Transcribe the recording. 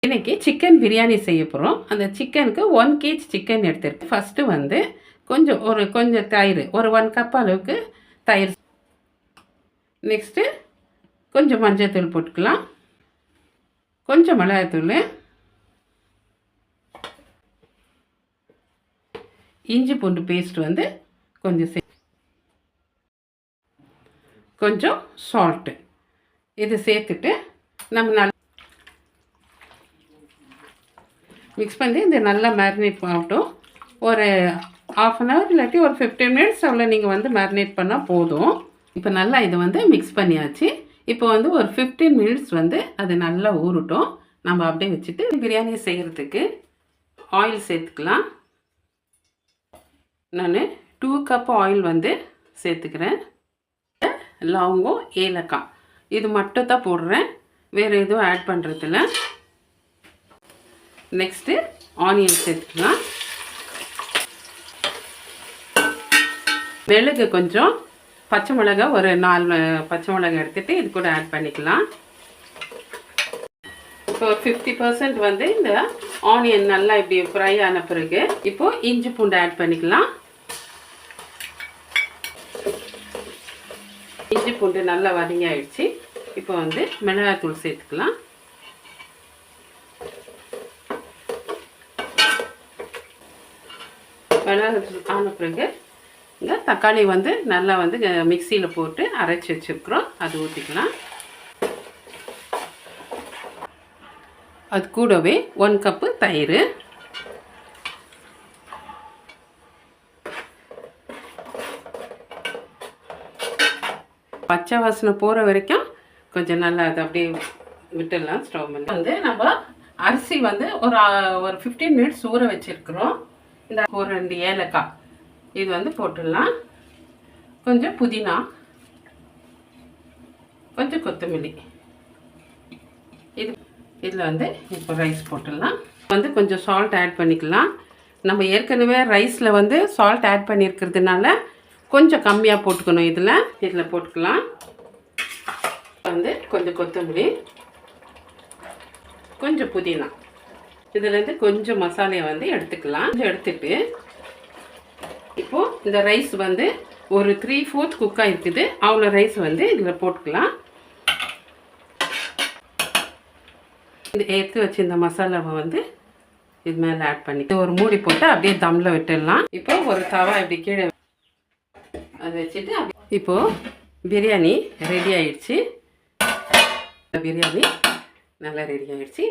இன்றைக்கி சிக்கன் பிரியாணி செய்ய போகிறோம். அந்த சிக்கனுக்கு 1 kg சிக்கன் எடுத்துருக்கு. ஃபஸ்ட்டு வந்து கொஞ்சம் தயிர், ஒரு 1 கப் அளவுக்கு தயிர். நெக்ஸ்ட்டு கொஞ்சம் மஞ்சள்தூள் போட்டுக்கலாம், கொஞ்சம் மிளகாய்த்தூள், இஞ்சி பூண்டு பேஸ்ட் வந்து கொஞ்சம் சால்ட்டு இது சேர்த்துட்டு நம்ம நல்லா மிக்ஸ் பண்ணி இது நல்லா மேரினேட் பண்ணட்டும். ஒரு 1/2 hour இல்லாட்டி ஒரு 15 minutes அவ்வளோ நீங்கள் வந்து மேரினேட் பண்ணால் போதும். இப்போ நல்லா இது வந்து மிக்ஸ் பண்ணியாச்சு. இப்போ வந்து ஒரு 15 minutes வந்து அது நல்லா ஊறட்டும். நம்ம அப்படியே வச்சுட்டு பிரியாணி செய்கிறதுக்கு ஆயில் சேர்த்துக்கலாம். நான் 2 கப் ஆயில் வந்து சேர்த்துக்கிறேன். லவங்கம், ஏலக்காய் இது மட்டும் தான் போடுறேன், வேறு எதுவும் ஆட் பண்ணுறதில்ல. நெக்ஸ்ட்டு ஆனியன் சேர்த்துக்கலாம். மிளகு கொஞ்சம், பச்சை மிளகாய் ஒரு 4 பச்சை மிளகாய் எடுத்துகிட்டு இது கூட ஆட் பண்ணிக்கலாம். இப்போ 50% வந்து இந்த ஆனியன் நல்லா இப்படி ஃப்ரை ஆன பிறகு இப்போது இஞ்சி பூண்டு ஆட் பண்ணிக்கலாம். இஞ்சி பூண்டு நல்லா வதங்கி ஆயிடுச்சு. இப்போ வந்து மிளகாய்த்தூள் சேர்த்துக்கலாம். மிளகாய்த்தூள் ஆன பிறகு இந்த தக்காளி வந்து நல்லா வந்து மிக்சியில் போட்டு அரைச்சி வச்சுருக்குறோம், அது ஊற்றிக்கலாம். அது கூடவே 1 கப்பு தயிர், பச்சை வாசனை போகிற வரைக்கும் கொஞ்சம் நல்லா அதை அப்படியே விட்டுடலாம். ஸ்டவ் மேலே வந்து நம்ம அரிசி வந்து ஒரு 15 minutes ஊற வச்சுருக்குறோம். இந்த ஒரு 2 ஏலக்காய் இது வந்து போட்டுடலாம். கொஞ்சம் புதினா, கொஞ்சம் கொத்தமல்லி, இதில் வந்து இப்போ ரைஸ் போட்டுடலாம். வந்து கொஞ்சம் சால்ட் ஆட் பண்ணிக்கலாம். நம்ம ஏற்கனவே ரைஸில் வந்து சால்ட் ஆட் பண்ணியிருக்கிறதுனால கொஞ்சம் கம்மியாக போட்டுக்கணும். இதில் போட்டுக்கலாம். வந்து கொஞ்சம் கொத்தமல்லி, கொஞ்சம் புதினா, இதுலேருந்து கொஞ்சம் மசாலையை வந்து எடுத்துக்கலாம். கொஞ்சம் எடுத்துட்டு இப்போது இந்த ரைஸ் வந்து ஒரு 3/4 குக்காக இருக்குது, அவ்வளோ ரைஸ் வந்து இதில் போட்டுக்கலாம். இந்த எடுத்து வச்சு இந்த மசாலாவை வந்து இது மேலே ஆட் பண்ணி ஒரு மூடி போட்டு அப்படியே தம்மில் விட்டுடலாம். இப்போ ஒரு தவா இப்படி கீழே அதை வச்சுட்டு இப்போது பிரியாணி ரெடி ஆயிடுச்சு. பிரியாணி நல்லா ரெடி ஆயிடுச்சு.